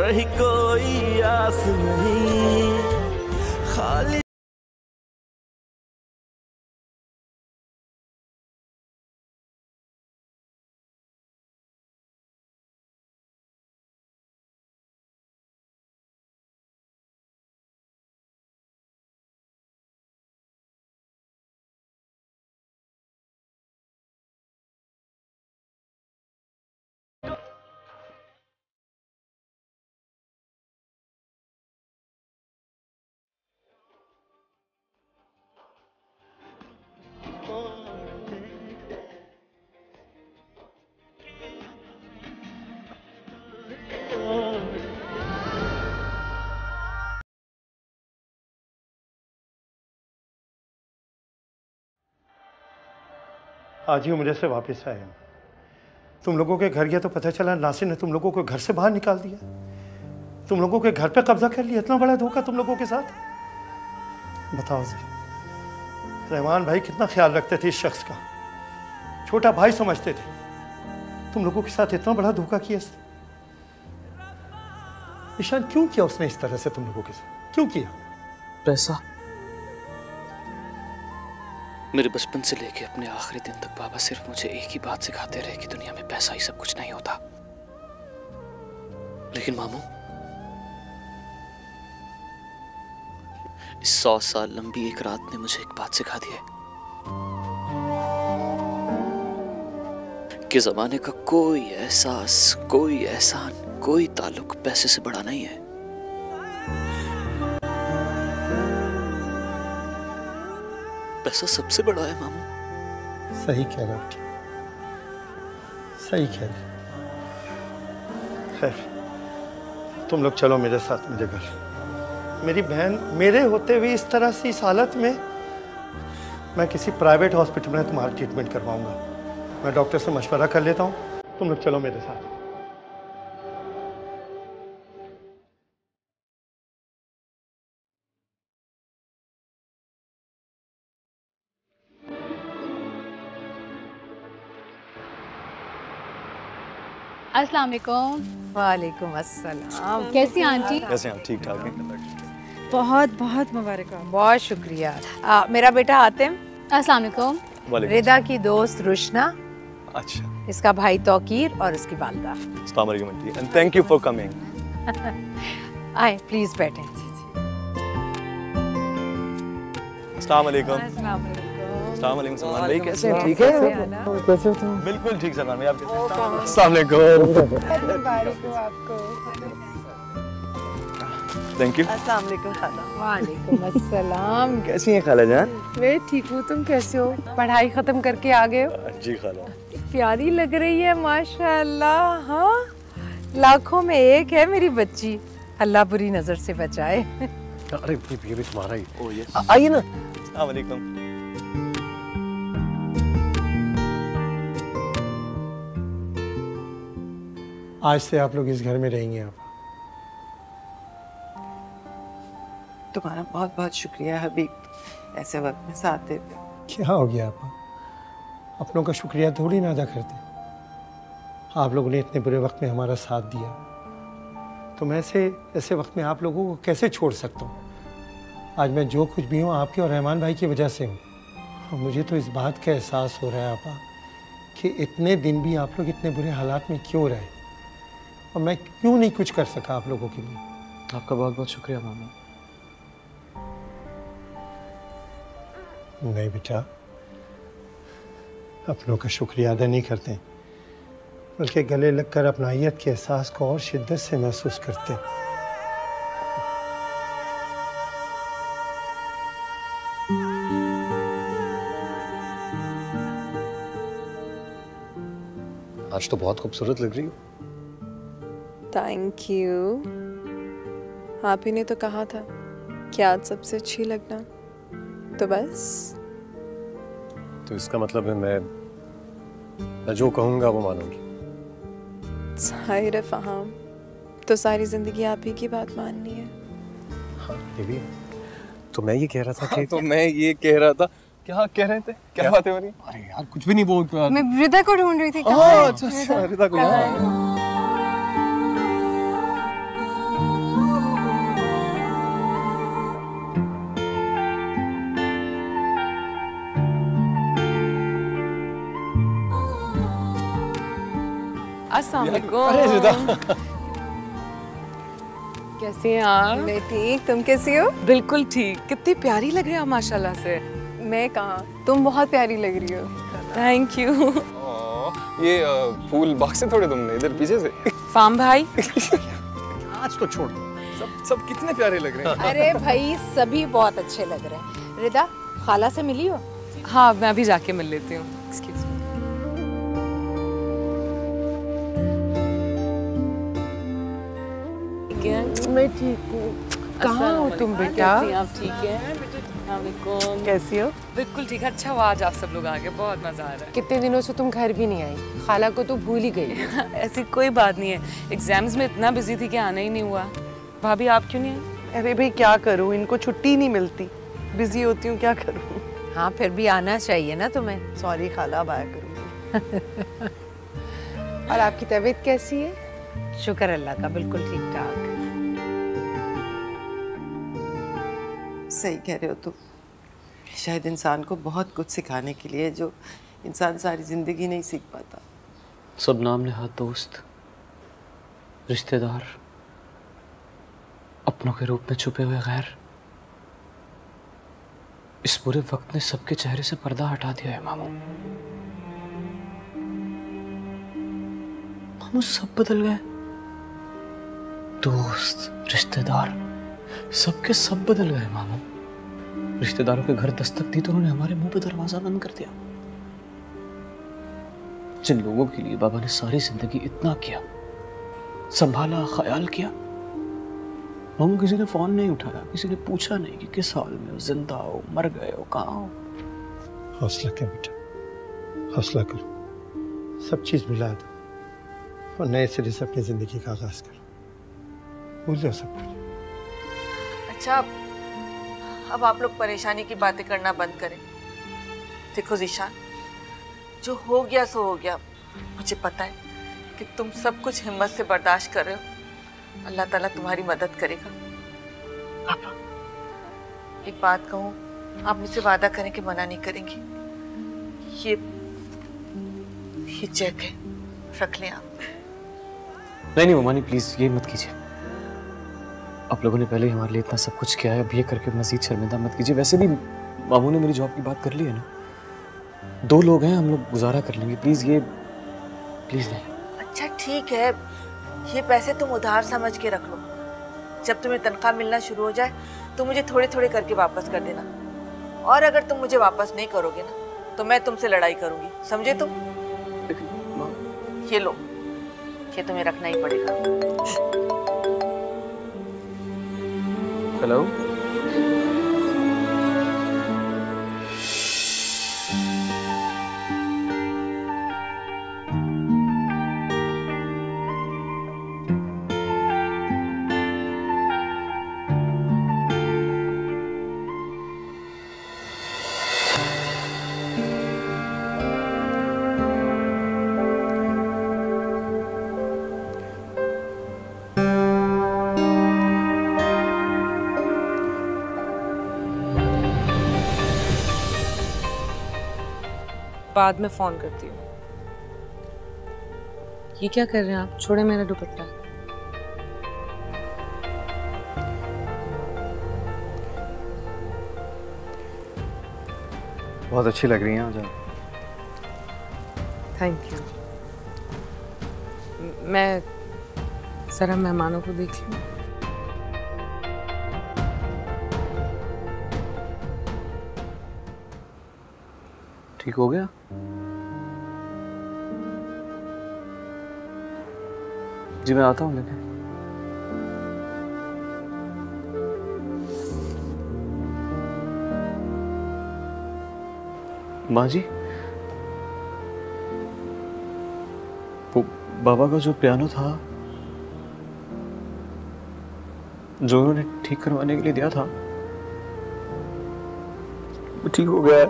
रही कोई आस नहीं, खाली आज ही उम्र से वापस आए हम। तुम लोगों के घर गया तो पता चला नासिर ने तुम लोगों को घर से बाहर निकाल दिया, तुम लोगों के घर पे कब्जा कर लिया। इतना बड़ा धोखा तुम लोगों के साथ। बताओ जी, रहमान भाई कितना ख्याल रखते थे इस शख्स का, छोटा भाई समझते थे। तुम लोगों के साथ इतना बड़ा धोखा किया इसने। ईशान क्यों किया उसने इस तरह से तुम लोगों के साथ, क्यों किया? पैसा। मेरे बचपन से लेके अपने आखिरी दिन तक बाबा सिर्फ मुझे एक ही बात सिखाते रहे कि दुनिया में पैसा ही सब कुछ नहीं होता। लेकिन मामू, इस 100 साल लंबी एक रात ने मुझे एक बात सिखा दी है कि जमाने का कोई एहसास, कोई एहसान, कोई ताल्लुक पैसे से बड़ा नहीं है। पैसा सबसे बड़ा है मामू। सही कह रहे हो, सही कह रहे। खैर, तुम लोग चलो मेरे साथ मेरे घर। मेरी बहन मेरे होते हुए इस तरह से इस हालत में, मैं किसी प्राइवेट हॉस्पिटल में तुम्हारा ट्रीटमेंट करवाऊंगा। मैं डॉक्टर से मशवरा कर लेता हूँ, तुम लोग चलो मेरे साथ। अस्सलाम वालेकुम। वालेकुम अस्सलाम। कैसी आंटी? कैसे हैं? ठीक ठाक हैं। बहुत बहुत मुबारक हो। बहुत शुक्रिया। मेरा बेटा आतिम। अस्सलाम वालेकुम। रिदा की दोस्त रुशना। अच्छा। इसका भाई तौकीर और उसकी वालिदा। अस्सलाम वालेकुम aunty, and thank you for coming. आए प्लीज बैठें। अस्सलाम वालेकुम। अस्सलाम वालेकुम। अस्सलाम वालेकुम सलमान भाई, कैसे हैं? ठीक है? कैसे हो तुम? बिल्कुल ठीक सलमान भाई, आप कैसे हैं? अस्सलाम वालेकुम। मुबारक हो आपको। Thank you. अस्सलाम वालेकुम खाला। वालेकुम अस्सलाम। कैसी हैं खाला जान? मैं ठीक हूँ, तुम कैसे हो? पढ़ाई खत्म करके आ गए हो? जी खाला। प्यारी लग रही है माशाल्लाह। हाँ, लाखों में एक है मेरी बच्ची। अल्लाह बुरी नजर से बचाए। अरे ये भी तुम्हारा ही। Oh yes. आइए ना। अस्सलाम वालेकुम। आज से आप लोग इस घर में रहेंगे। आप तुम्हारा बहुत बहुत शुक्रिया हबीब, ऐसे वक्त में साथ देते। क्या हो गया आप? अपनों का शुक्रिया थोड़ी ना अदा करते। आप लोगों ने इतने बुरे वक्त में हमारा साथ दिया, तो मैं ऐसे वक्त में आप लोगों को कैसे छोड़ सकता हूँ? आज मैं जो कुछ भी हूँ आपके और रहमान भाई की वजह से हूँ। और मुझे तो इस बात का एहसास हो रहा है आपा कि इतने दिन भी आप लोग इतने बुरे हालात में क्यों रहे, और मैं क्यों नहीं कुछ कर सका आप लोगों के लिए। आपका बहुत बहुत शुक्रिया मामू। नहीं बेटा, अपनों का शुक्रिया अदा नहीं करते, बल्कि गले लगकर अपनाइयत के एहसास को और शिद्दत से महसूस करते। आज तो बहुत खूबसूरत लग रही हो। Thank you. आप ही ने तो कहा था कि आज सबसे अच्छी लगना, तो बस। तो इसका मतलब है मैं जो कहूँगा वो मानूंगी। जाहिर है फहाम, तो सारी जिंदगी आप ही की बात माननी है। हाँ ये भी। तो मैं ये कह रहा था कि क्या कह रहे थे? क्या बातें हो रही? अरे यार कुछ भी नहीं बोल पा। मैं रिदा को ढूंढ रही थी। अच्छा रिदा को। अस्सलाम वालेकुम। अरे रिदा, कैसी हैं आप? मैं ठीक, तुम कैसी हो? बिल्कुल ठीक। कितनी प्यारी लग रही है आप माशाल्लाह से। मैं कहाँ, तुम बहुत प्यारी लग रही हो। Thank you. ये फूल बाग से थोड़े तुमने, इधर पीछे से। फाम भाई आज तो छोड़ दो, सब कितने प्यारे लग रहे हैं। अरे भाई सभी बहुत अच्छे लग रहे हैं। रिदा, खाला से मिली हो? हाँ, मैं अभी जाके मिल लेती हूँ। Excuse me. मैं ठीक हूँ। कहाँ हो तुम बेटा? आप ठीक हैं? कैसी हो? बिल्कुल ठीक। अच्छा हुआ आज आप सब लोग आ गए, बहुत मजा आ रहा है। कितने दिनों से तुम घर भी नहीं आई, खाला को तो भूल ही गई। ऐसी कोई बात नहीं है, एग्जाम्स में इतना बिजी थी कि आना ही नहीं हुआ। भाभी आप क्यों नहीं आई? अरे भाई क्या करूँ, इनको छुट्टी नहीं मिलती, बिजी होती हूँ, क्या करूँ। हाँ फिर भी आना चाहिए ना तुम्हें। सॉरी खाला, अब आया करूँगी। और आपकी तबीयत कैसी है? शुक्र अल्लाह का, बिल्कुल ठीक ठाक। सही कह रहे हो तुम। शायद इंसान को बहुत कुछ सिखाने के लिए जो इंसान सारी जिंदगी नहीं सीख पाता। सब नाम नेहाद दोस्त, रिश्तेदार, अपनों के रूप में छुपे हुए गैर, इस पूरे वक्त ने सबके चेहरे से पर्दा हटा दिया है मामू। मामू सब बदल गए, दोस्त, रिश्तेदार, सबके सब बदल गए मामू। रिश्तेदारों के घर दस्तक दी तो उन्होंने हमारे मुंह पे दरवाजा बंद कर दिया। जिन लोगों के लिए बाबा ने सारी जिंदगी इतना किया, संभाला, ख्याल किया, मामू किसी ने फोन नहीं उठाया, किसी ने पूछा नहीं कि किस हाल में हो, जिंदा हो, मर गए हो, कहाँ हो। हौसला कर बेटा, हौसला करो, सब चीज़ भुला दो और नए सिरे से अपनी ज़िंदगी का आगाज़ करो। भूल जाओ सब कुछ। अच्छा, अब आप लोग परेशानी की बातें करना बंद करें। देखो ज़ीशान, जो हो गया सो हो गया। मुझे पता है कि तुम सब कुछ हिम्मत से बर्दाश्त कर रहे हो। अल्लाह ताला तुम्हारी मदद करेगा। पापा, एक बात कहूँ, आप मुझसे वादा करें कि मना नहीं करेंगी। ये चेक है, रख लें आप। नहीं ममानी, प्लीज ये मत कीजिए। आप लोगों ने पहले ही हमारे लिए इतना सब कुछ किया है, अब ये करके मजीद शर्मिंदा मत कीजिए। वैसे भी मामू ने मेरी जॉब की बात कर ली है ना, 2 लोग हैं, हम लोग गुजारा कर लेंगे। प्लीज ये, प्लीज नहीं। अच्छा ठीक है, ये पैसे तुम उधार समझ के रख लो। जब तुम्हें तनख्वाह मिलना शुरू हो जाए तो मुझे थोड़े थोड़े करके वापस कर देना। और अगर तुम मुझे वापस नहीं करोगे ना तो मैं तुमसे लड़ाई करूंगी, समझे तुम? ये लो, ये तुम्हें रखना ही पड़ेगा। हेलो, बाद में फोन करती हूँ। ये क्या कर रहे हैं आप? छोड़े मेरा दुपट्टा। बहुत अच्छी लग रही हैं आज आप। Thank you. मैं जरा मेहमानों को देख लूँ। ठीक हो गया? जी मैं आता हूँ लेके। माँ जी, वो बाबा का जो पियानो था जो उन्होंने ठीक करवाने के लिए दिया था, वो ठीक हो गया है।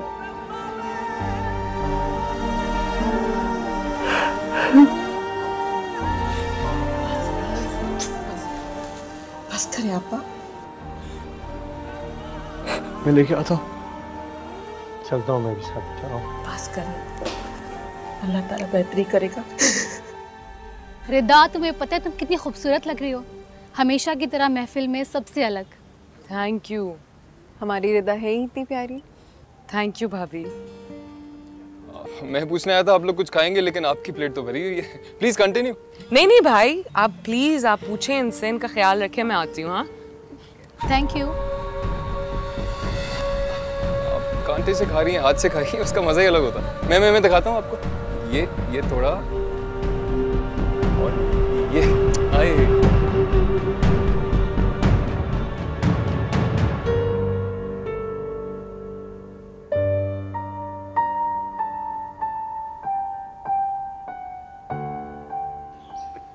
बस करें आपा, मैं लेके आता हूँ। चलता हूँ मैं भी साथ, चलो। बस करें, अल्लाह ताला बेहतरी करेगा। रिदा, तुम्हें पता है तुम कितनी खूबसूरत लग रही हो, हमेशा की तरह महफिल में सबसे अलग। Thank you. हमारी रिदा है ही इतनी प्यारी। थैंक यू भाभी। मैं पूछने आया था आप लोग कुछ खाएंगे, लेकिन आपकी प्लेट तो भरी हुई है। Please continue. नहीं नहीं भाई, आप प्लीज आप पूछें इनसे, इनका ख्याल रखें, मैं आती हूँ। हाँ थैंक यू। आप कांटे से खा रही हैं, हाथ से खाइए, उसका मजा ही अलग होता है। मैं दिखाता हूँ आपको। ये थोड़ा और ये आए।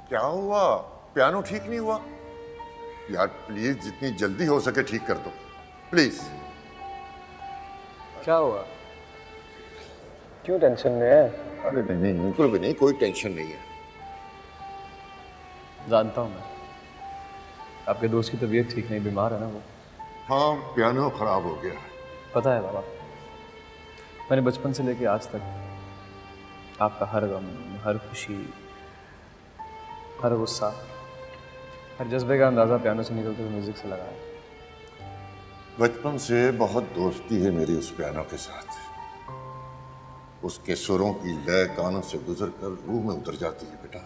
क्या हुआ? पियानो ठीक नहीं हुआ? यार प्लीज जितनी जल्दी हो सके ठीक कर दो प्लीज। क्या हुआ? क्यों टेंशन में है? अरे नहीं, बिल्कुल भी नहीं, कोई टेंशन नहीं है। जानता हूँ मैं, आपके दोस्त की तबीयत ठीक नहीं, बीमार है ना वो। हाँ, पियानो खराब हो गया। पता है बाबा, मैंने बचपन से लेके आज तक आपका हर गम, हर खुशी, हर गुस्सा, हर जज्बे का अंदाजा पियानो से निकलते हुए म्यूजिक से लगाया। बचपन से बहुत दोस्ती है मेरी उस पियानो के साथ। उसके सुरों की लय कानों से गुजरकर रूह में उतर जाती है बेटा।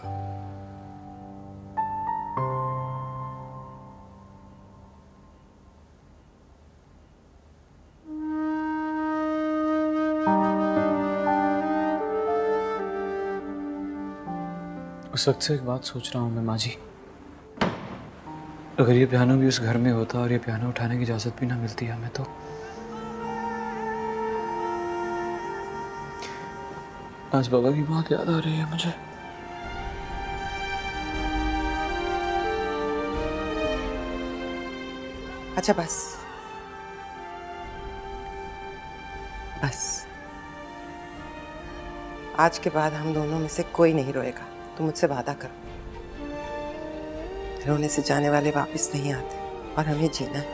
उस वक्त से एक बात सोच रहा हूँ मैं माँ जी, अगर ये पियानो भी उस घर में होता और ये पियानो उठाने की इजाजत भी ना मिलती हमें, तो आज बाबा की बहुत याद आ रही है मुझे। अच्छा बस बस, आज के बाद हम दोनों में से कोई नहीं रोएगा। तुम मुझसे वादा करो। रोने से जाने वाले वापस नहीं आते और हमें जीना है,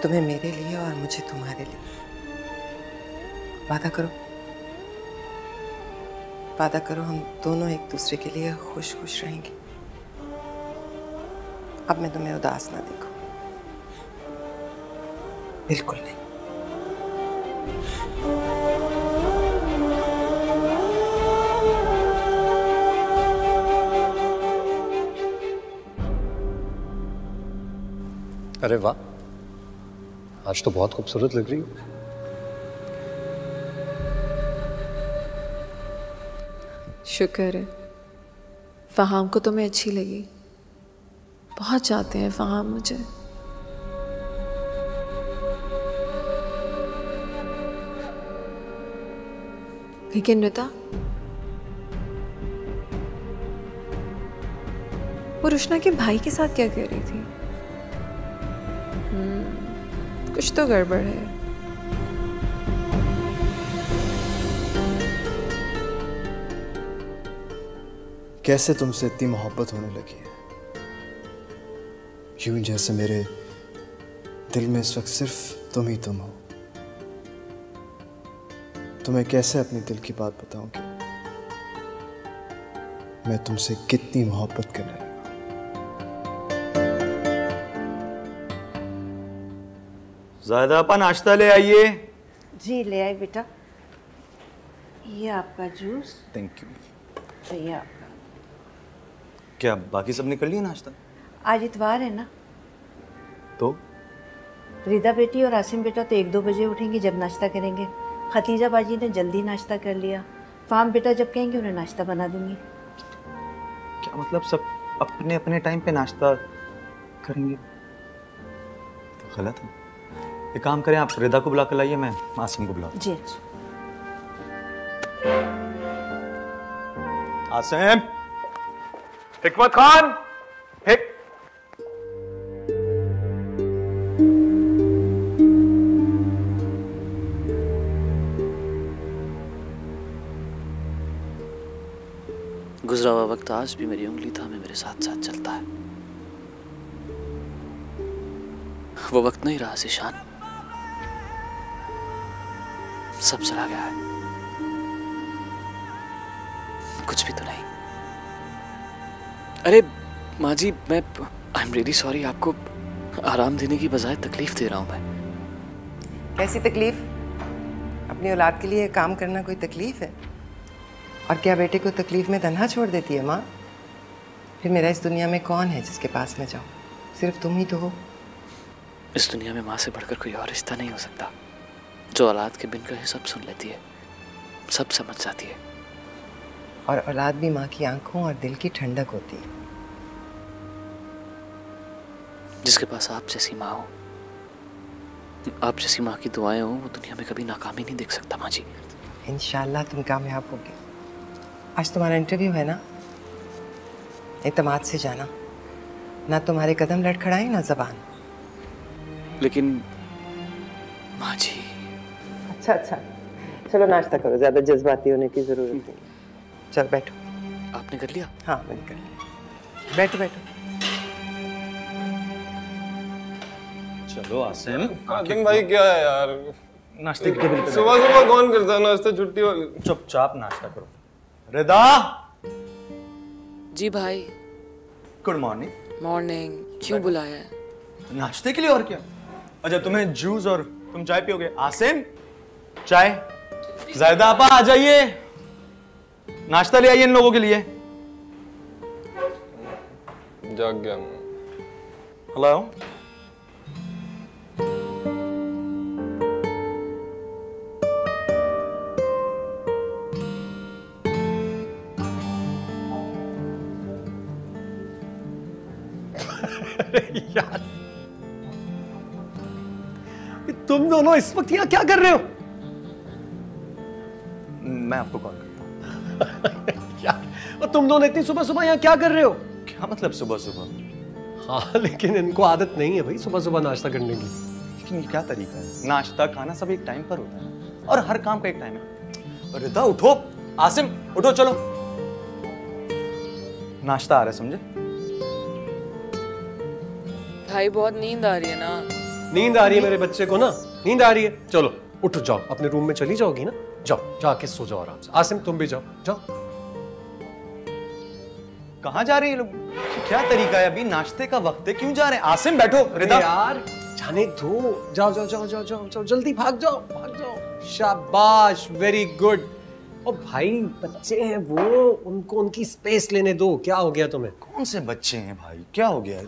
तुम्हें मेरे लिए और मुझे तुम्हारे लिए। वादा करो, वादा करो, हम दोनों एक दूसरे के लिए खुश खुश रहेंगे। अब मैं तुम्हें उदास ना देखूं, बिल्कुल नहीं। अरे वाह, आज तो बहुत खूबसूरत लग रही हो। शुक्र है, फहाम को तो मैं अच्छी लगी। बहुत चाहते हैं फहाम मुझे। लेकिन रिता, वो रुशना के भाई के साथ क्या कह रही थी? कुछ तो गड़बड़ है। कैसे तुमसे इतनी मोहब्बत होने लगी है, यूं जैसे मेरे दिल में इस वक्त सिर्फ तुम ही तुम हो। तुम्हें कैसे अपने दिल की बात बताऊं कि मैं तुमसे कितनी मोहब्बत करने लगा। ज़ायदा आपा नाश्ता ले आइए। जी ले आए बेटा, ये आपका जूस। Thank you. तो ये आपका। क्या बाकी सब ने कर लिया नाश्ता? आज इतवार है ना, तो रिदा बेटी और आसिम बेटा तो 1-2 बजे उठेंगे जब नाश्ता करेंगे। खतीजा बाजी ने जल्दी नाश्ता कर लिया। फाम बेटा जब कहेंगे उन्हें नाश्ता बना दूंगी। क्या मतलब सब अपने अपने टाइम पे नाश्ता करेंगे? तो गलत है। एक काम करें, आप रिदा को बुला कर लाइए, मैं आसिम को बुला। जी अच्छा। आसिम, हिकमत खान, गुजरा हुआ वक्त आज भी मेरी उंगली थामे मेरे साथ साथ चलता है। वो वक्त नहीं रहा ज़ीशान, सब चला गया है, कुछ भी तो नहीं। अरे माँ जी, मैं आई एम रियली सॉरी, आपको आराम देने की बजाय तकलीफ दे रहा हूँ मैं। कैसी तकलीफ? अपनी औलाद के लिए काम करना कोई तकलीफ है? और क्या बेटे को तकलीफ में तन्हा छोड़ देती है माँ? फिर मेरा इस दुनिया में कौन है जिसके पास मैं जाऊँ? सिर्फ तुम ही तो हो। इस दुनिया में माँ से बढ़कर कोई और रिश्ता नहीं हो सकता, जो औलाद के बिन कहे सब सुन लेती है, सब समझ जाती है। और औलाद भी माँ की आंखों और दिल की ठंडक होती है। जिसके पास आप जैसी माँ हो, आप जैसी माँ की दुआएं हो, वो दुनिया में कभी नाकामी नहीं देख सकता माँ जी। इंशाल्लाह तुम कामयाब होगे। आज तुम्हारा इंटरव्यू है ना, एतमाद से जाना, ना तुम्हारे कदम लड़खड़ाए ना जबान। लेकिन माँ जी। अच्छा, चलो नाश्ता करो, ज्यादा जज्बाती होने की जरूरत नहीं। चल बैठो। आपने कर लिया? हाँ मैंने कर लिया। बैठो। चलो आसिम। आतिम भाई क्या है यार, नाश्ते के टेबल पे सुबह सुबह कौन करता है नाश्ता? छुट्टी वाली। चुपचाप नाश्ता करो। रिदा। जी भाई। Good morning. मॉर्निंग। क्यों बुलाया है? नाश्ते के लिए और क्या? अच्छा तुम्हें जूस और तुम चाय पियोगे? आसिम चाय। जायदा आपा आ जाइए, नाश्ता ले आइए इन लोगों के लिए। जाग गया। हेलो। यार तुम दोनों इस वक्त यहाँ क्या कर रहे हो? मैं आपको कॉल करता हूँ। यार, और तुम दोनों इतनी सुबह सुबह यहाँ क्या कर रहे हो? क्या मतलब सुबह सुबह? हाँ लेकिन इनको आदत नहीं है भाई सुबह सुबह नाश्ता करने की। लेकिन ये क्या तरीका है? नाश्ता खाना सब एक टाइम पर होता है और हर काम का एक टाइम है। रिदा उठो, आसिम उठो, चलो नाश्ता आ रहा है, समझे? भाई बहुत नींद आ रही है ना। नींद आ रही है मेरे बच्चे को ना, नींद आ रही है। चलो उठ जाओ, अपने रूम में चली जाओगी ना, जाओ जाके सो जाओ आराम से। आसिम तुम भी जाओ। कहाँ जा रहे हैं लोग? क्या तरीका है? अभी नाश्ते का वक्त है, क्यों जा रहे हैं? आसिम बैठो। रिदा यार जाने दो, जाओ जल्दी भाग जाओ। शाबाश, वेरी गुड। और भाई बच्चे हैं वो, उनको उनकी स्पेस लेने दो। क्या हो गया तुम्हें? कौन से बच्चे हैं भाई, क्या हो गया है?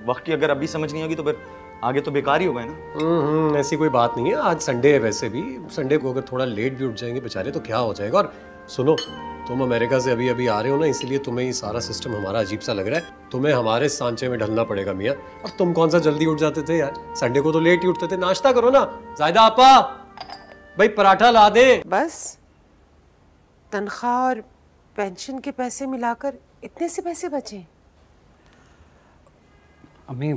वक्त की अगर अभी समझ नहीं होगी तो फिर आगे तो बेकार ही होगा ना। ऐसी कोई बात नहीं है। आज संडे है, वैसे भी संडे को अगर थोड़ा लेट भी उठ जाएंगे बेचारे तो क्या हो जाएगा। और सुनो, तुम अमेरिका से अभी आ रहे हो ना, इसलिए तुम्हें ये सारा सिस्टम हमारा अजीब सा लग रहा है। तुम्हें हमारे सांचे में ढलना पड़ेगा मियाँ। और तुम कौन सा जल्दी उठ जाते थे यार, संडे को तो लेट ही उठते थे। नाश्ता करो ना। जायदा आपा भाई पराठा ला दे। बस तनख्वाह और पेंशन के पैसे मिलाकर इतने से पैसे बचे? अम्मी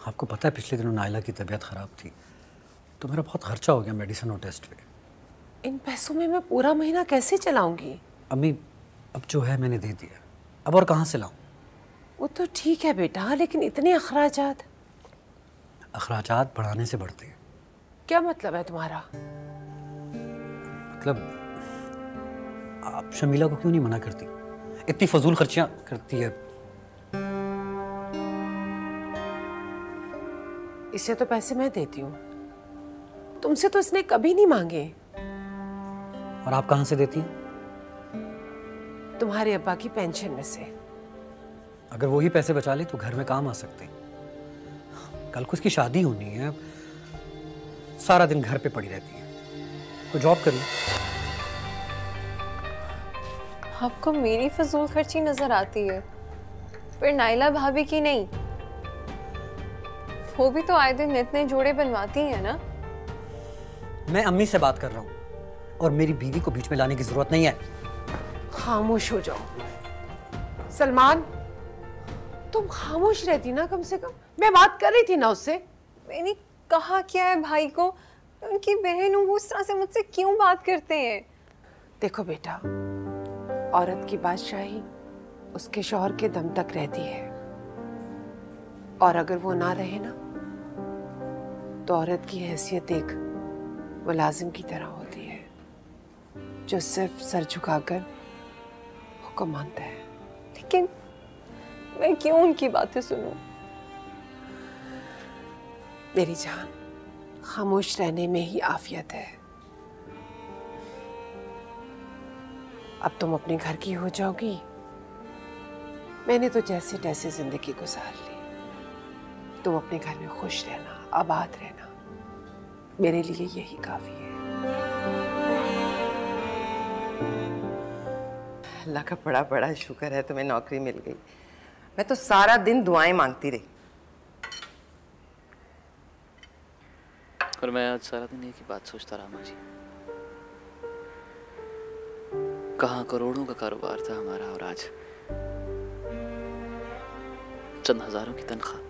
आपको पता है पिछले दिनों नायला की तबीयत ख़राब थी तो मेरा बहुत खर्चा हो गया मेडिसिन और टेस्ट पे। इन पैसों में मैं पूरा महीना कैसे चलाऊंगी? अम्मी अब जो है मैंने दे दिया, अब और कहाँ से लाऊं? वो तो ठीक है बेटा, लेकिन इतने अखराजात। अखराजात बढ़ाने से बढ़ते हैं। क्या मतलब है तुम्हारा? मतलब आप शमीला को क्यों नहीं मना करती? इतनी फजूल खर्चियाँ करती है। इसे तो पैसे मैं देती हूँ, तुमसे तो इसने कभी नहीं मांगे। और आप कहाँ से देती हैं? तुम्हारे अब्बा की पेंशन में से। अगर वही पैसे बचा ले तो घर में काम आ सकते। कल को उसकी शादी होनी है, सारा दिन घर पे पड़ी रहती है, तो जॉब कर लो। आपको मेरी फजूल खर्ची नजर आती है, पर नाइला भाभी की नहीं। वो भी तो आए दिन नित नए जोड़े बनवाती है ना। मैं अम्मी से बात कर रहा हूँ और मेरी बीवी को बीच में लाने की जरूरत नहीं है। खामोश हो जाओ। सलमान, तुम खामोश रहती ना कम से कम। मैं बात कर रही थी ना उससे। मैंने कहा क्या है भाई को, उनकी बहन हूँ, वो उस तरह से मुझसे क्यों बात करते हैं? देखो बेटा, औरत की बादशाही उसके शौहर के दम तक रहती है, और अगर वो ना रहे ना तो औरत की हैसियत एक मुलाजिम की तरह होती है जो सिर्फ सर झुकाकर हुक्म मानता है। लेकिन मैं क्यों उनकी बातें सुनूं? मेरी जान, खामोश रहने में ही आफियत है। अब तुम अपने घर की हो जाओगी। मैंने तो जैसे तैसे जिंदगी गुजार ली। तुम अपने घर में खुश रहना, आबाद रहना, मेरे लिए यही काफी है। अल्लाह का बड़ा बड़ा शुक्र है तुम्हें नौकरी मिल गई। मैं तो सारा दिन दुआएं मांगती रही। और मैं आज सारा दिन एक ही बात सोचता रहा माँ जी, कहाँ करोड़ों का कारोबार था हमारा और आज चंद हजारों की तनख्वाह।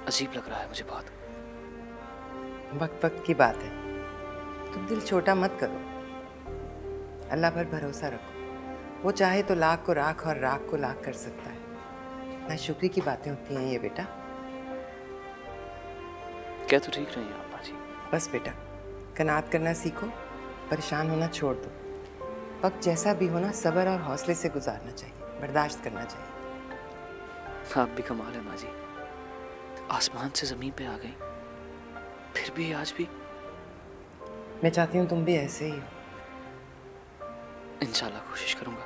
अजीब लग रहा है मुझे बहुत। वक्त वक्त की बात है, तुम दिल छोटा मत करो, अल्लाह पर भरोसा रखो। वो चाहे तो लाख को राख और राख को लाख कर सकता है। ना शुक्री की बातें होती हैं ये बेटा। क्या तो ठीक रही हैं आप माँ जी। बस बेटा, कनात करना सीखो, परेशान होना छोड़ दो। वक्त जैसा भी होना सब्र और हौसले से गुजारना चाहिए, बर्दाश्त करना चाहिए। आप भी कमाल है माँ जी, आसमान से जमीन पे आ गई, फिर भी आज भी। मैं चाहती हूँ तुम भी ऐसे ही हो। इंशाल्लाह कोशिश करूंगा।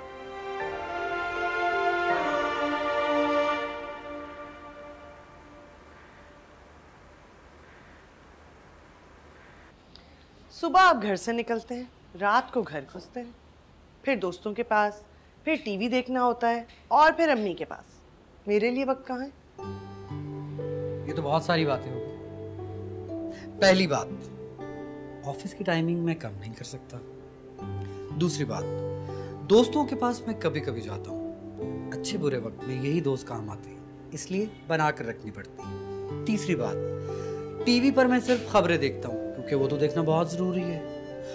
सुबह आप घर से निकलते हैं, रात को घर घुसते हैं, फिर दोस्तों के पास, फिर टीवी देखना होता है और फिर अम्मी के पास। मेरे लिए वक्त कहाँ है? ये तो बहुत सारी बातें हो गई। पहली बात, ऑफिस की टाइमिंग मैं कम नहीं कर सकता। दूसरी बात, दोस्तों के पास मैं कभी कभी जाता हूँ, अच्छे बुरे वक्त में यही दोस्त काम आते हैं, इसलिए बना कर रखनी पड़ती है। तीसरी बात, टीवी पर मैं सिर्फ खबरें देखता हूँ क्योंकि वो तो देखना बहुत जरूरी है।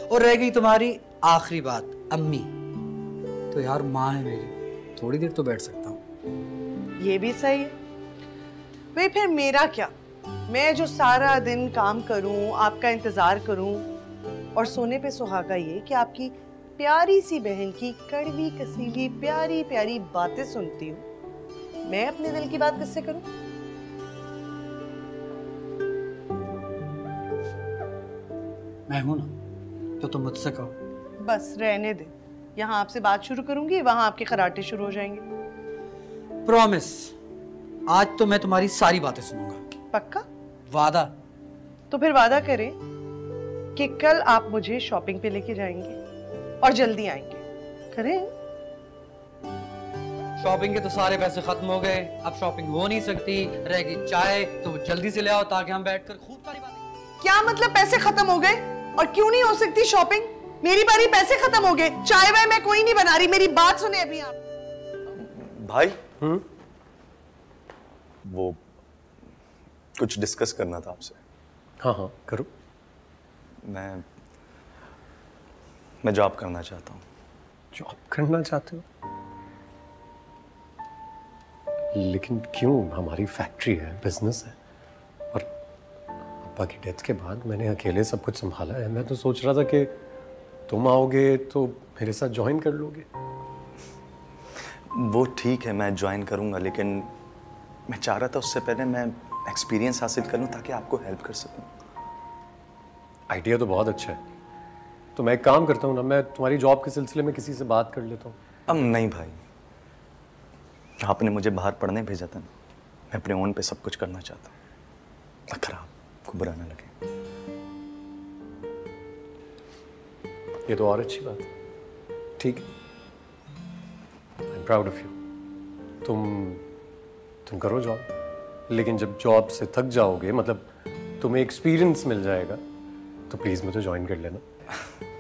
और रह गई तुम्हारी आखिरी बात, अम्मी, तो यार माँ है मेरी, थोड़ी देर तो बैठ सकता हूँ। ये भी सही है। भाई फिर मेरा क्या? मैं जो सारा दिन काम करूं, आपका इंतजार करूं और सोने पे सुहागा ये कि आपकी प्यारी सी बहन की कड़वी कसीली प्यारी प्यारी बातें सुनती हूँ। मैं अपने दिल की बात किससे करूं? मैं हूं ना, तो तुम मुझसे कहो। बस रहने दे, यहाँ आपसे बात शुरू करूंगी, वहां आपके खराटे शुरू हो जाएंगे। प्रॉमिस, आज तो मैं तुम्हारी सारी बातें सुनूंगा। पक्का? वादा। तो फिर वादा करें कि कल आप मुझे शॉपिंग पे लेके जाएंगे और जल्दी आएंगे। करें? शॉपिंग के तो सारे पैसे खत्म हो गए, अब शॉपिंग हो नहीं सकती। रह गई चाय, तो जल्दी से ले आओ ताकि हम बैठकर खूब सारी बातें। क्या मतलब पैसे खत्म हो गए? और क्यों नहीं हो सकती शॉपिंग? मेरी बारी, पैसे खत्म हो गए, चाय वाय मैं कोई नहीं बना रही। मेरी बात सुने अभी आप। भाई वो कुछ डिस्कस करना था आपसे। हाँ हाँ करो। मैं जॉब करना चाहता हूँ। जॉब करना चाहते हो? लेकिन क्यों? हमारी फैक्ट्री है, बिजनेस है, और अब्बा की डेथ के बाद मैंने अकेले सब कुछ संभाला है। मैं तो सोच रहा था कि तुम आओगे तो मेरे साथ ज्वाइन कर लोगे। वो ठीक है, मैं ज्वाइन करूँगा, लेकिन मैं चाह रहा था उससे पहले मैं एक्सपीरियंस हासिल कर लूँ ताकि आपको हेल्प कर सकूँ। आइडिया तो बहुत अच्छा है, तो मैं एक काम करता हूँ ना, मैं तुम्हारी जॉब के सिलसिले में किसी से बात कर लेता हूँ। अब नहीं भाई, आपने मुझे बाहर पढ़ने भेजा था ना, मैं अपने ओन पे सब कुछ करना चाहता हूँ, अगर आपको बुरा ना लगे। ये तो और अच्छी बात है। ठीक है, I am proud of you. तुम करो जॉब, लेकिन जब जॉब से थक जाओगे, मतलब तुम्हें एक्सपीरियंस मिल जाएगा, तो प्लीज मुझे ज्वाइन कर लेना।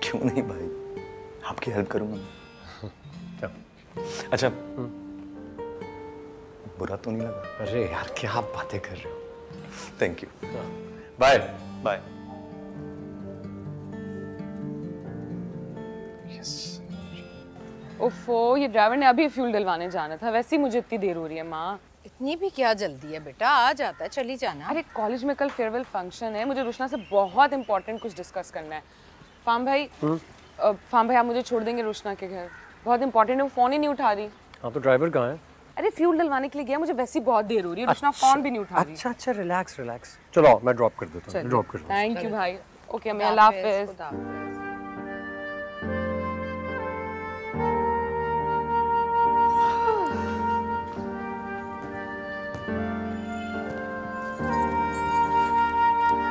क्यों नहीं भाई, आपकी हेल्प करूंगा मैं। क्या? अच्छा, बुरा तो नहीं लगा? अरे यार क्या आप बातें कर रहे हो। Thank you. Bye bye. ओफो, ये ड्राइवर ने अभी फ्यूल डलवाने जाना था, वैसे ही मुझे इतनी देर हो रही है। माँ, इतनी भी क्या जल्दी है बेटा, आ जाता है, चली जाना। अरे कॉलेज में कल फेयरवेल फंक्शन है, मुझे रुशना से बहुत इंपॉर्टेंट कुछ डिस्कस करना है। फाम भाई आप मुझे छोड़ देंगे रुशना के घर? बहुत इंपॉर्टेंट है, वो फोन ही नहीं उठा रही। हाँ तो ड्राइवर कहाँ है? अरे फ्यूल डलवाने के लिए गया, मुझे वैसे ही बहुत देर हो रही है। रुशना फोन भी नहीं उठा रही। अच्छा रिलैक्स। चलो मैं ड्रॉप कर देता हूँ। ड्रॉप कर दूँ। थैंक यू भाई। ओके मैं अल्लाह हाफिज़।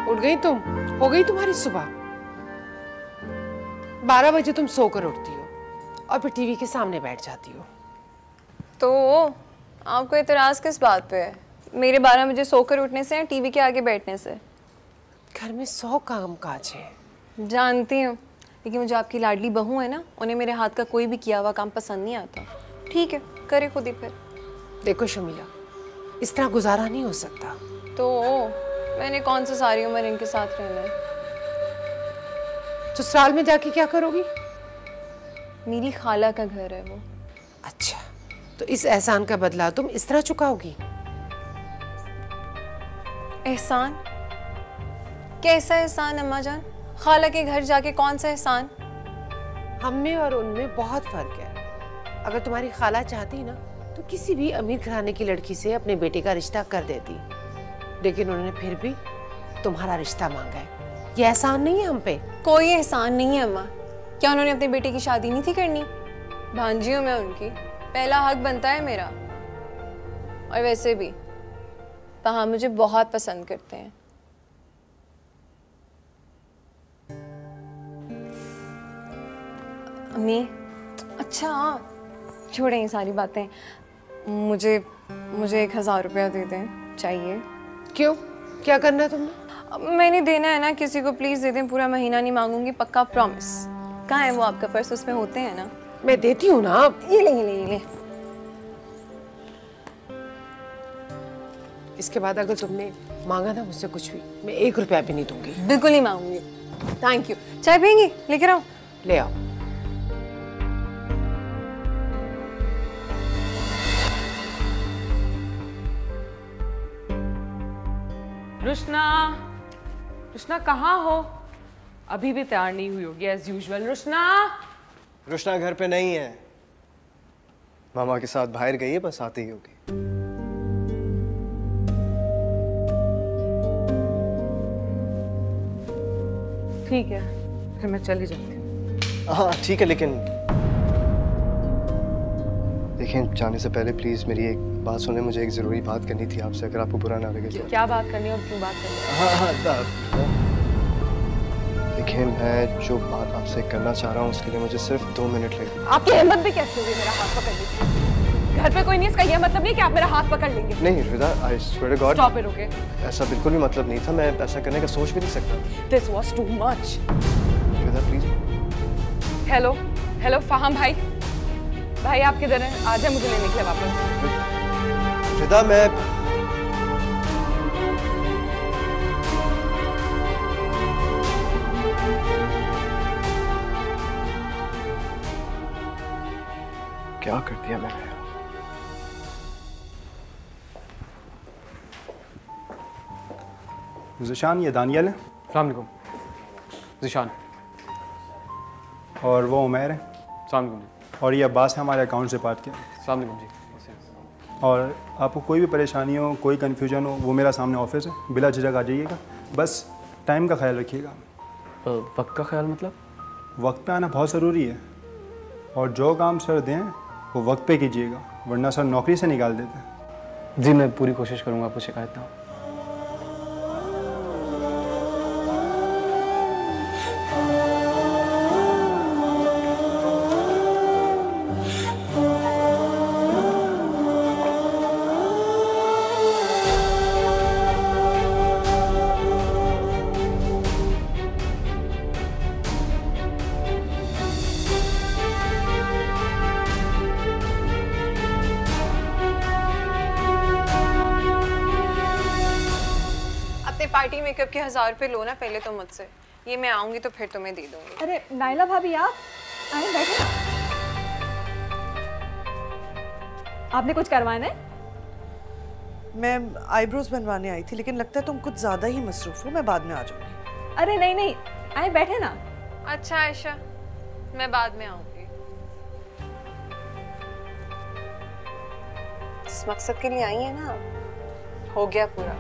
उठ गई तुम? हो गई तुम्हारी सुबह? 12 बजे तुम सोकर उठती हो और फिर टीवी के सामने बैठ जाती हो। तो आपको इतराज किस बात पे है? मेरे 12 बजे सोकर उठने से या टीवी के आगे बैठने से? घर में 100 काम काज है। जानती हूँ, लेकिन मुझे आपकी लाडली बहू है ना, उन्हें मेरे हाथ का कोई भी किया हुआ काम पसंद नहीं आता। ठीक है, करे खुद ही फिर। देखो शमीला, इस तरह गुजारा नहीं हो सकता। तो मैंने कौन सा सारी उम्र इनके साथ रहना है? ससुराल में जाके क्या करोगी? मेरी खाला का घर है वो। अच्छा, तो इस एहसान का बदला तुम इस तरह चुकाओगी? एहसान? कैसा एहसान अम्मा जान? खाला के घर जाके कौन सा एहसान? हम में और उनमें बहुत फर्क है। अगर तुम्हारी खाला चाहती ना तो किसी भी अमीर घराने की लड़की से अपने बेटे का रिश्ता कर देती, लेकिन उन्होंने फिर भी तुम्हारा रिश्ता मांगा है। ये एहसान नहीं है हम पे? कोई एहसान नहीं है अम्मा। क्या उन्होंने अपने बेटे की शादी नहीं थी करनी? भांजी हूँ मैं उनकी, पहला हक बनता है मेरा। और वैसे भी पहा मुझे बहुत पसंद करते हैं। अम्मी, अच्छा छोड़ें ये सारी बातें। मुझे 1000 रुपया दे दें, चाहिए। क्यों? क्या करना है तुमने? मैंने देना है ना किसी को, प्लीज दे दें। पूरा महीना नहीं मांगूंगी, पक्का प्रॉमिस। कहाँ है वो आपका पर्स? उसमें होते हैं ना? मैं देती हूँ ना। ये ले। इसके बाद अगर तुमने मांगा ना मुझसे कुछ भी, मैं 1 रुपया भी नहीं दूंगी। बिल्कुल नहीं मांगूंगी। Thank you. चाय पियेंगी? लेकर आओ। ले आओ। रुशना कहाँ हो? अभी भी तैयार नहीं हुई होगी एज यूजुअल। रुशना घर पे नहीं है, मामा के साथ बाहर गई है, बस आती ही होगी। ठीक है, फिर मैं चली जाती हूँ। हाँ ठीक है, लेकिन देखें जाने से पहले प्लीज मेरी एक बात सुने। मुझे एक जरूरी बात करनी थी आपसे, अगर आपको बुरा ना लगे तो। क्या बात करनी है और क्यों बात करनी है? हाँ, देखिए मैं जो बात आपसे करना चाह रहा हूँ उसके लिए मुझे सिर्फ 2 मिनट लगेंगे। आपकी हिम्मत भी कैसे हुई मेरा हाथ पकड़ने की? घर पे कोई नहीं, इसका यह मतलब नहीं कि आप मेरा हाथ पकड़ लेंगे। नहीं Rida, I swear to God. Stop it, okay? ऐसा बिल्कुल भी मतलब नहीं था, मैं ऐसा करने का सोच भी नहीं सकता। This was too much. Rida please. Hello Faham भाई आप किधर हैं? आ जाए मुझे लेने के लिए वापस। रिदा मैं क्या कर दिया मैंने? ज़िशान, ये दानियल है। अस्सलाम वालेकुम। ज़िशान। और वो उमैर है। अस्सलाम वालेकुम। और ये अब्बास है, हमारे अकाउंट से बात किया। अस्सलाम वालेकुम जी। और आपको कोई भी परेशानी हो, कोई कन्फ्यूजन हो, वो मेरा सामने ऑफिस है, बिला झिझक आ जाइएगा। बस टाइम का ख्याल रखिएगा। वक्त का ख्याल मतलब? वक्त पे आना बहुत ज़रूरी है, और जो काम सर दें वो वक्त पे कीजिएगा, वरना सर नौकरी से निकाल देते हैं। जी मैं पूरी कोशिश करूँगा आपको शिकायत ना हो। पार्टी मेकअप के 1000 रुपए लो ना पहले तो मुझसे। ये मैं आऊंगी तो फिर तुम्हें दे दूंगी। अरे नाइला भाभी आप आए, बैठे। आपने कुछ करवाना है? मैं आईब्रोज बनवाने आई थी, लेकिन लगता है तुम कुछ ज्यादा ही मसरूफ हो। मैं बाद में आ जाऊंगी। अरे नहीं, आए बैठे ना। अच्छा आयशा, मैं बाद में आऊंगी। जिस मकसद के लिए आई है ना, हो गया पूरा।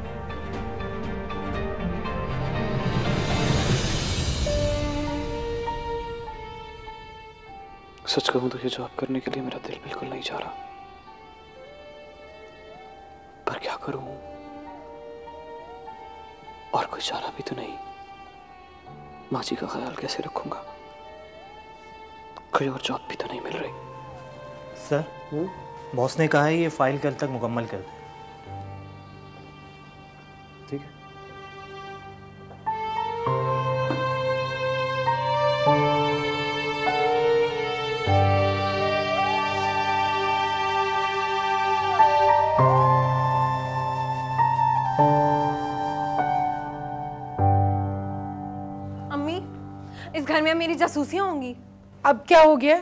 सच कहूं तो ये जॉब करने के लिए मेरा दिल बिल्कुल नहीं चाह रहा, पर क्या करूं? और कोई चारा भी तो नहीं। माँ जी का ख्याल कैसे रखूंगा? कोई और जॉब भी तो नहीं मिल रही। सर, बॉस ने कहा है ये फाइल कल तक मुकम्मल कर दें। ठीक है। अम्मी, इस घर में मेरी जासूसियां होंगी। अब क्या हो गया?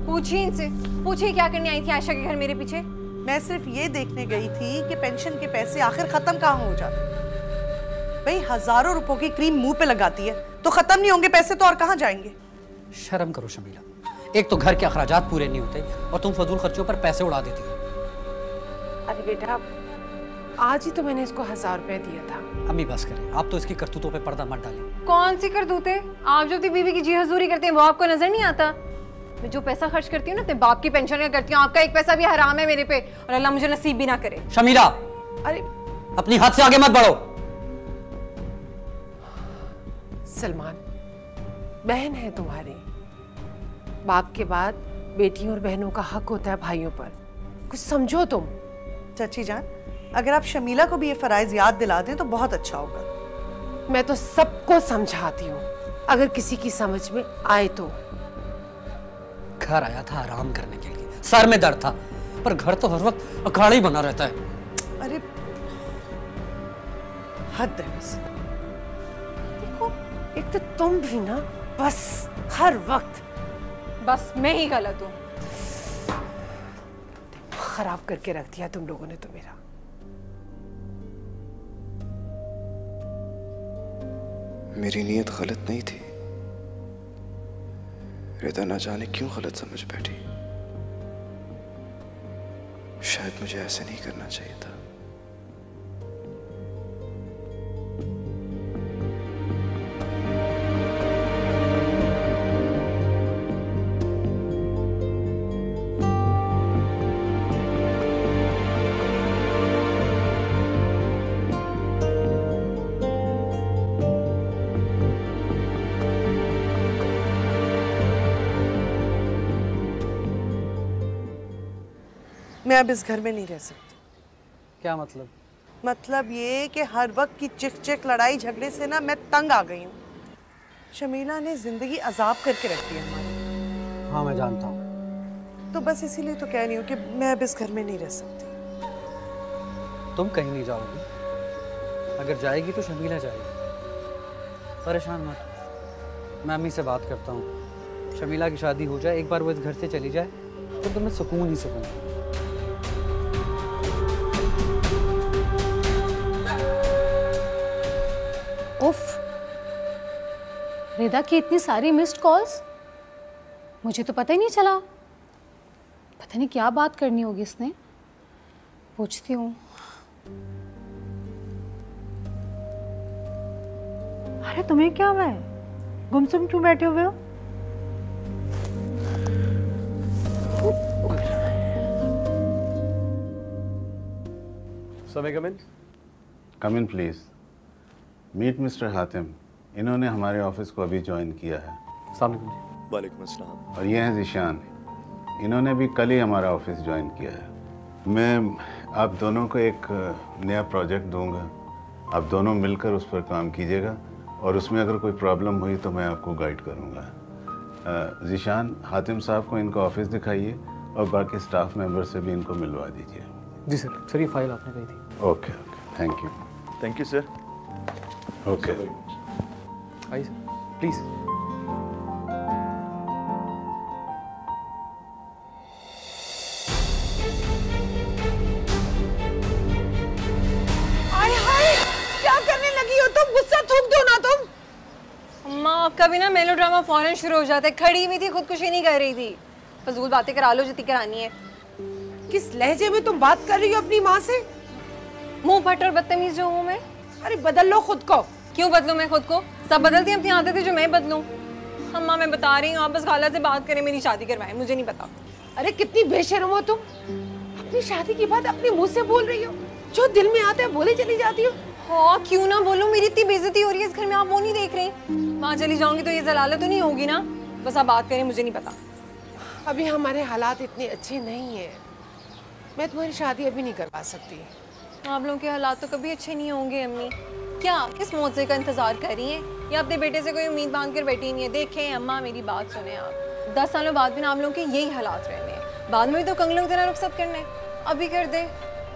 पूछिए इनसे, पूछिए क्या करने आई थी आयशा के घर मेरे पीछे। मैं सिर्फ ये देखने गई थी कि पेंशन के पैसे आखिर खत्म कहाँ हो जाते। भाई हजारों रुपयों की क्रीम मुंह पे लगाती है तो खत्म नहीं होंगे पैसे तो और कहाँ जाएंगे? शर्म करो शमीला, एक तो घर के अखराजात पूरे नहीं होते और तुम फजूल खर्चों पर पैसे उड़ा देती हो। अरे बेटा, आज ही तो मैंने इसको 1000 रुपए दिया था। अम्मी बस करें, आप तो इसकी करतूतों पे पर्दा मत डालें। कौन सी करतूते? आप जो अपनी बीवी की जी हजूरी करते हैं वो आपको नजर नहीं आता? मैं जो पैसा खर्च करती हूँ ना अपने बाप की पेंशन में करती हूँ, आपका एक पैसा भी हराम है मेरे पे, और अल्लाह मुझे नसीब भी ना करे। शमीला, अरे अपनी हद से आगे मत बढ़ो। सलमान, बहन है तुम्हारी, बाप के बाद बेटियों और बहनों का हक होता है भाइयों पर, कुछ समझो तुम। चाची जान, अगर आप शमीला को भी ये फराइज याद दिला दें तो बहुत अच्छा होगा। मैं तो सबको समझाती हूँ, अगर किसी की समझ में आए तो। घर आया था आराम करने के लिए, सर में दर्द था, पर घर तो हर वक्त अखाड़ा ही बना रहता है। अरे हद है बस। देखो, एक तो तुम भी ना बस हर वक्त बस मैं ही गलत हूँ। खराब करके रख दिया तुम लोगों ने तो मेरा। मेरी नीयत गलत नहीं थी, रिदा ना जाने क्यों गलत समझ बैठी। शायद मुझे ऐसे नहीं करना चाहिए था। मैं अब इस घर में नहीं रह सकती। क्या मतलब? मतलब ये कि हर वक्त की चिक चिक लड़ाई झगड़े से ना मैं तंग आ गई हूँ। शमीला ने जिंदगी अजाब करके रखी है हमारी। हाँ मैं जानता हूँ। तो बस इसीलिए तो कह रही हूँ कि मैं अब इस घर में नहीं रह सकती। तुम कहीं नहीं जाओगी, अगर जाएगी तो शमीला जाएगी। परेशान मत हो, मैं अम्मी से बात करता हूँ, शमीला की शादी हो जाए, एक बार वो इस घर से चली जाए तो तुम्हें सुकून ही सुकून। उफ, रिदा की इतनी सारी मिस्ड कॉल्स, मुझे तो पता ही नहीं चला। पता नहीं क्या बात करनी होगी इसने, पूछती हूँ। अरे तुम्हें क्या हुआ है? गुमसुम क्यों बैठे हुए हो? So may I come in? Come in please. Meet mister Hatim, इन्होंने हमारे ऑफिस को अभी ज्वाइन किया है। वालेकुम अस्सलाम। और ये हैं ज़ीशान, इन्होंने भी कल ही हमारा ऑफिस ज्वाइन किया है। मैं आप दोनों को एक नया प्रोजेक्ट दूंगा, आप दोनों मिलकर उस पर काम कीजिएगा और उसमें अगर कोई प्रॉब्लम हुई तो मैं आपको गाइड करूंगा। ज़ीशान, हातिम साहब को इनका ऑफिस दिखाइए और बाकी स्टाफ मेंबर से भी इनको मिलवा दीजिए। जी सर। सर ये फाइल आपने कही थी। Okay okay, thank you. Thank you sir. Okay, आइए सर प्लीज़। हाय हाय, क्या करने लगी हो तुम? गुस्सा थूक दो ना तुम। अम्मा आपका भी ना मेलो ड्रामा फौरन शुरू हो जाता है। खड़ी हुई थी, खुदकुशी नहीं कर रही थी। फजूल बातें करा लो जितनी करानी है। किस लहजे में तुम बात कर रही हो अपनी माँ से? मुंह फट और बदतमीज जो हूँ मैं। अरे बदल लो खुद को। क्यों बदलूं मैं खुद को? सब बदलती हैं अपनी आदतें, जो मैं बदलूं? अम्मा मैं बता रही हूँ, आप बस खाला से बात करें, मेरी शादी करवाएं, मुझे नहीं पता। अरे कितनी बेशर्म हो तुम, अपनी शादी की बात अपने मुंह से बोल रही हो, जो दिल में आता है बोले चली जाती हो। हाँ क्यों ना बोलूं, मेरी इतनी बेइज्जती हो रही है इस घर में, आप वो नहीं देख रही? वहाँ चली जाऊंगी तो ये जलालत तो नहीं होगी ना? बस आप बात करें, मुझे नहीं पता। अभी हमारे हालात इतने अच्छे नहीं है, मैं तुम्हारी शादी अभी नहीं करवा सकती। आप लोगों के हालात तो कभी अच्छे नहीं होंगे अम्मी। क्या आप किस मौके का इंतजार कर रही हैं या अपने बेटे से कोई उम्मीद बांध कर बैठी नहीं है? देखें अम्मा मेरी बात सुने, आप 10 सालों बाद भी ना आप लोगों के यही हालात रहने हैं, बाद में भी तो कंगलों की तरह रुखसत करने, अभी कर दे।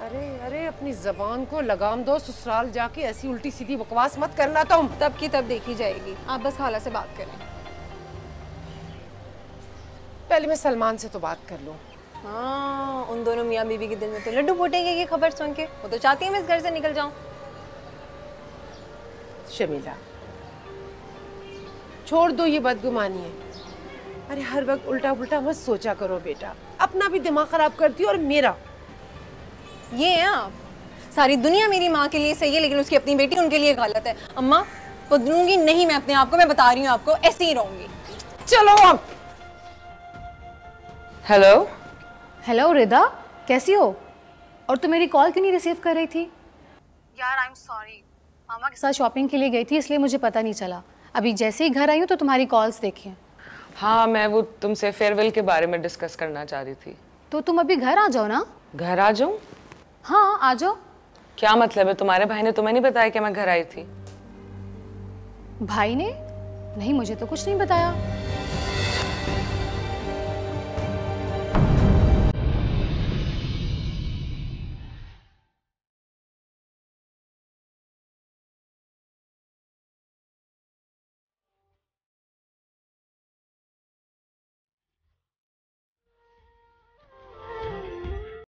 अरे अरे अपनी जबान को लगाम दो, ससुराल जाके ऐसी उल्टी सीधी बकवास मत करना तुम। तब की तब देखी जाएगी, आप बस खाला से बात करें। पहले मैं सलमान से तो बात कर लूं। हाँ उन दोनों मियाँ बीवी के दिल में तो लड्डू फूटेंगे ये खबर सुन के, वो तो चाहती है मैं इस घर से निकल जाऊं। शमीला छोड़ दो ये बदगुमानी है। अरे हर वक्त उल्टा पुल्टा मत सोचा करो बेटा, अपना भी दिमाग खराब करती हो और मेरा। ये है आप, सारी दुनिया मेरी माँ के लिए सही है लेकिन उसकी अपनी बेटी उनके लिए गलत है। अम्मा बदलूंगी नहीं मैं अपने आप को, मैं बता रही हूँ आपको, ऐसे ही रहूंगी। चलो अब। हेलो हेलो रिदा, कैसी हो? और तुम मेरी कॉल क्यों नहीं रिसीव कर रही थी? यार आई एम सॉरी, मामा के साथ शॉपिंग के लिए गई थी इसलिए मुझे पता नहीं चला। अभी जैसे ही घर आई हूँ तो तुम्हारी कॉल्स देखी हैं। हाँ मैं वो तुमसे फेयरवेल के बारे में डिस्कस करना चाह रही थी। तो तुम अभी घर आ जाओ ना। घर आ जाऊँ? हाँ आ जाओ। क्या मतलब है? तुम्हारे भाई ने तुम्हें नहीं बताया कि मैं घर आई थी? भाई ने? नहीं मुझे तो कुछ नहीं बताया।